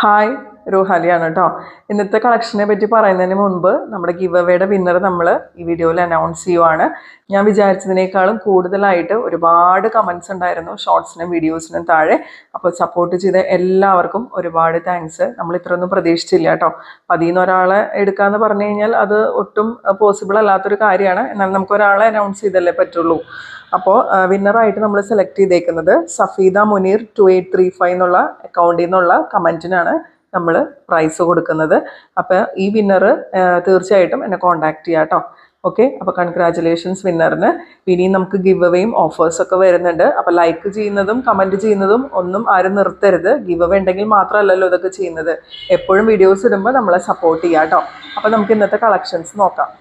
Hi രോഹാലിയാണ് കേട്ടോ. ഇന്നത്തെ കളക്ഷനെ പറ്റി പറയുന്നതിന് മുൻപ് നമ്മുടെ ഗിവ് അവേയുടെ വിന്നർ നമ്മൾ ഈ വീഡിയോയിൽ അനൗൺസ് ചെയ്യുവാണ്. ഞാൻ വിചാരിച്ചതിനേക്കാളും കൂടുതലായിട്ട് ഒരുപാട് കമൻസ് ഉണ്ടായിരുന്നു ഷോർട്സിനും വീഡിയോസിനും താഴെ. അപ്പോൾ സപ്പോർട്ട് ചെയ്ത എല്ലാവർക്കും ഒരുപാട് താങ്ക്സ്. നമ്മൾ ഇത്രയൊന്നും പ്രതീക്ഷിച്ചില്ല കേട്ടോ. അപ്പോൾ അതിൽ നിന്ന് ഒരാളെ എടുക്കാമെന്ന് പറഞ്ഞു കഴിഞ്ഞാൽ അത് ഒട്ടും പോസിബിൾ അല്ലാത്തൊരു കാര്യമാണ്. എന്നാൽ നമുക്ക് ഒരാളെ അനൗൺസ് ചെയ്തല്ലേ പറ്റുള്ളൂ. അപ്പോൾ വിന്നറായിട്ട് നമ്മൾ സെലക്ട് ചെയ്തേക്കുന്നത് സഫീദ മുനീർ 2835 എന്നുള്ള അക്കൗണ്ടിൽ നിന്നുള്ള കമൻറ്റിനാണ് നമ്മൾ പ്രൈസ് കൊടുക്കുന്നത്. അപ്പോൾ ഈ വിന്നർ തീർച്ചയായിട്ടും എന്നെ കോൺടാക്ട് ചെയ്യാം കേട്ടോ. ഓക്കെ, അപ്പോൾ കൺഗ്രാജുലേഷൻസ് വിന്നറിന്. ഇനിയും നമുക്ക് ഗിവ് അവേയും ഓഫേഴ്സൊക്കെ വരുന്നുണ്ട്. അപ്പോൾ ലൈക്ക് ചെയ്യുന്നതും കമൻറ്റ് ചെയ്യുന്നതും ഒന്നും ആരും നിർത്തരുത്. ഗിവ് അവേ ഉണ്ടെങ്കിൽ മാത്രമല്ലല്ലോ ഇതൊക്കെ ചെയ്യുന്നത്. എപ്പോഴും വീഡിയോസ് ഇടുമ്പോൾ നമ്മളെ സപ്പോർട്ട് ചെയ്യാം കേട്ടോ. അപ്പോൾ നമുക്ക് ഇന്നത്തെ കളക്ഷൻസ് നോക്കാം.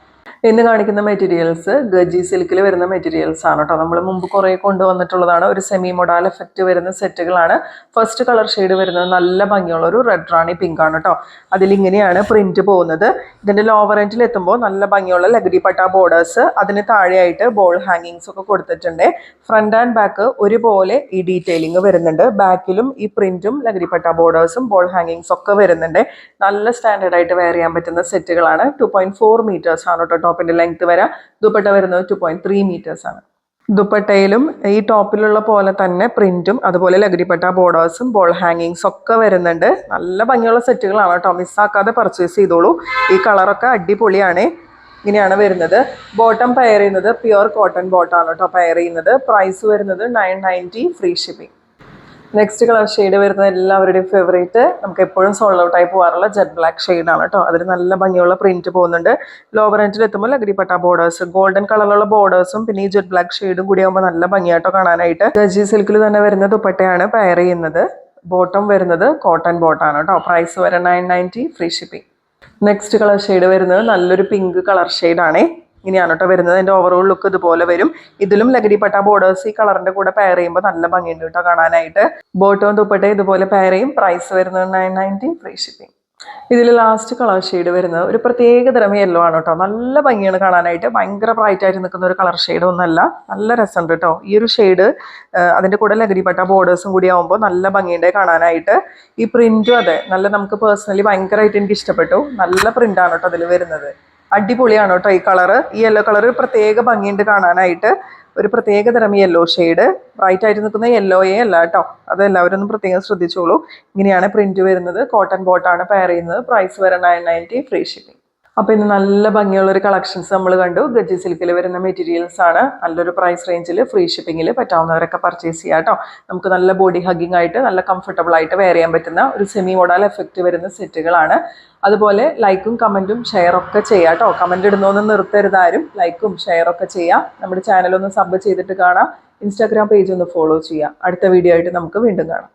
ഇന്ന് കാണിക്കുന്ന മെറ്റീരിയൽസ് ഗജി സിൽക്കിൽ വരുന്ന മെറ്റീരിയൽസ് ആണ് കേട്ടോ. നമ്മൾ മുമ്പ് കുറേ കൊണ്ടുവന്നിട്ടുള്ളതാണ്. ഒരു സെമി മൊഡാൽ എഫക്റ്റ് വരുന്ന സെറ്റുകളാണ്. ഫസ്റ്റ് കളർ ഷെയ്ഡ് വരുന്നത് നല്ല ഭംഗിയുള്ള ഒരു റെഡ് റാണി പിങ്ക് ആണ് കേട്ടോ. അതിലിങ്ങനെയാണ് പ്രിന്റ് പോകുന്നത്. ഇതിൻ്റെ ലോവർ എൻഡിൽ എത്തുമ്പോൾ നല്ല ഭംഗിയുള്ള ലഗടി പട്ട ബോർഡേഴ്സ്, അതിന് താഴെയായിട്ട് ബോൾ ഹാങ്ങിങ്സ് ഒക്കെ കൊടുത്തിട്ടുണ്ട്. ഫ്രണ്ട് ആൻഡ് ബാക്ക് ഒരുപോലെ ഈ ഡീറ്റെയിലിംഗ് വരുന്നുണ്ട്. ബാക്കിലും ഈ പ്രിന്റും ലഗടി പട്ട ബോർഡേഴ്സും ബോൾ ഹാങ്ങിങ്സ് ഒക്കെ വരുന്നുണ്ട്. നല്ല സ്റ്റാൻഡേർഡ് ആയിട്ട് വെയർ ചെയ്യാൻ പറ്റുന്ന സെറ്റുകളാണ്. 2.4 മീറ്റേഴ്സ് ആണ് കേട്ടോ ടോപ്പിന്റെ ലെങ്ത് വരാം. ദുപ്പട്ട വരുന്നത് 2.3 മീറ്റേഴ്സ് ആണ്. ദുപ്പട്ടയിലും ഈ ടോപ്പിലുള്ള പോലെ തന്നെ പ്രിന്റും അതുപോലെ ലഗടിപ്പട്ട ബോർഡേഴ്സും ബോൾ ഹാങ്ങിങ്സ് ഒക്കെ വരുന്നുണ്ട്. നല്ല ഭംഗിയുള്ള സെറ്റുകളാണ് കേട്ടോ. മിസ്സാക്കാതെ പർച്ചേസ് ചെയ്തോളൂ. ഈ കളറൊക്കെ അടിപൊളിയാണ്. ഇങ്ങനെയാണ് വരുന്നത്. ബോട്ടം പെയർ ചെയ്യുന്നത് പ്യുവർ കോട്ടൺ ബോട്ടാണ് കേട്ടോ പെയർ ചെയ്യുന്നത്. പ്രൈസ് വരുന്നത് 990 free shipping. Next colour shade വരുന്നത് എല്ലാവരുടെയും ഫേവറേറ്റ്, നമുക്ക് എപ്പോഴും സോൾഡ് ഔട്ട് ആയി പോകാറുള്ള ജെറ്റ് ബ്ലാക്ക് ഷെയ്ഡാണ് കേട്ടോ. അതിൽ നല്ല ഭംഗിയുള്ള പ്രിന്റ് പോകുന്നുണ്ട്. ലോവർ എൻഡിൽ എത്തുമ്പോൾ ലഗടിപ്പട്ട ബോർഡേഴ്സ്, ഗോൾഡൻ കളറിലുള്ള ബോർഡേഴ്സും പിന്നെ ഈ ജെറ്റ് ബ്ലാക്ക് ഷെയ്ഡും കൂടി ആകുമ്പോൾ നല്ല ഭംഗിയായിട്ടോ കാണാനായിട്ട്. ഗജി സിൽക്കിൽ തന്നെ വരുന്ന ദുപ്പട്ടയാണ് പെയർ ചെയ്യുന്നത്. ബോട്ടം വരുന്നത് കോട്ടൺ ബോട്ടാണ് കേട്ടോ. പ്രൈസ് വരെ 990 free shipping. Next colour shade വരുന്നത് നല്ലൊരു പിങ്ക് കളർ ഷെയ്ഡാണേ. ഇങ്ങനെയാണ് കേട്ടോ വരുന്നത്. അതിൻ്റെ ഓവറോൾ ലുക്ക് ഇതുപോലെ വരും. ഇതിലും ലഗടിപ്പട്ട ബോർഡേഴ്സ് ഈ കളറിന്റെ കൂടെ പെയർ ചെയ്യുമ്പോൾ നല്ല ഭംഗിയുണ്ട് കേട്ടോ കാണാനായിട്ട്. ബോട്ടവും ദുപ്പട്ടയും ഇതുപോലെ പെയർ ചെയ്യും. പ്രൈസ് വരുന്നത് 990 ഫ്രീ ഷിപ്പിംഗ്. ഇതിൽ ലാസ്റ്റ് കളർ ഷെയ്ഡ് വരുന്നത് ഒരു പ്രത്യേക തരം യെല്ലോ ആണ് കേട്ടോ. നല്ല ഭംഗിയാണ് കാണാനായിട്ട്. ഭയങ്കര ബ്രൈറ്റ് ആയിട്ട് നിൽക്കുന്ന ഒരു കളർ ഷെയ്ഡ് ഒന്നല്ല, നല്ല രസമുണ്ട് കേട്ടോ. ഈ ഒരു ഷെയ്ഡ് അതിൻ്റെ കൂടെ ലഗടിപ്പട്ട ബോർഡേഴ്സും കൂടി ആകുമ്പോൾ നല്ല ഭംഗിയുണ്ട് കാണാനായിട്ട്. ഈ പ്രിന്റും അതെ നല്ല, നമുക്ക് പേഴ്സണലി ഭയങ്കരമായിട്ട് എനിക്ക് ഇഷ്ടപ്പെട്ടു. നല്ല പ്രിന്റാണ് കേട്ടോ അതിൽ വരുന്നത്. അടിപൊളിയാണ് കേട്ടോ ഈ കളറ്. ഈ യെല്ലോ കളർ ഒരു പ്രത്യേക ഭംഗിയുണ്ട് കാണാനായിട്ട്. ഒരു പ്രത്യേക തരം യെല്ലോ ഷെയ്ഡ്, ബ്രൈറ്റ് ആയിട്ട് നിൽക്കുന്ന യെല്ലോയേ അല്ല കേട്ടോ. അത് എല്ലാവരും ഒന്ന് പ്രത്യേകം ശ്രദ്ധിച്ചോളൂ. ഇങ്ങനെയാണ് പ്രിന്റ് വരുന്നത്. കോട്ടൺ ബോട്ടാണ് പെയർ ചെയ്യുന്നത്. പ്രൈസ് വരെ 990 ഫ്രീ ഷിപ്പിംഗ്. അപ്പോൾ ഇന്ന് നല്ല ഭംഗിയുള്ളൊരു കളക്ഷൻസ് നമ്മൾ കണ്ടു. ഗജി സിൽക്കിൽ വരുന്ന മെറ്റീരിയൽസ് ആണ്. നല്ലൊരു പ്രൈസ് റേഞ്ചിൽ ഫ്രീ ഷിപ്പിങ്ങിൽ പറ്റാവുന്നവരൊക്കെ പർച്ചേസ് ചെയ്യാം കേട്ടോ. നമുക്ക് നല്ല ബോഡി ഹഗ്ഗിങ് ആയിട്ട് നല്ല കംഫർട്ടബിൾ ആയിട്ട് വെയർ ചെയ്യാൻ പറ്റുന്ന ഒരു സെമി മോഡൽ എഫക്റ്റ് വരുന്ന സെറ്റുകളാണ്. അതുപോലെ ലൈക്കും കമൻറ്റും ഷെയറൊക്കെ ചെയ്യാം കേട്ടോ. കമൻറ്റ് ഇടുന്നൊന്നും നിർത്തരുതാരും. ലൈക്കും ഷെയറൊക്കെ ചെയ്യാം. നമ്മുടെ ചാനലൊന്ന് സബ് ചെയ്തിട്ട് കാണാം. ഇൻസ്റ്റാഗ്രാം പേജ് ഒന്ന് ഫോളോ ചെയ്യാം. അടുത്ത വീഡിയോ ആയിട്ട് നമുക്ക് വീണ്ടും കാണാം.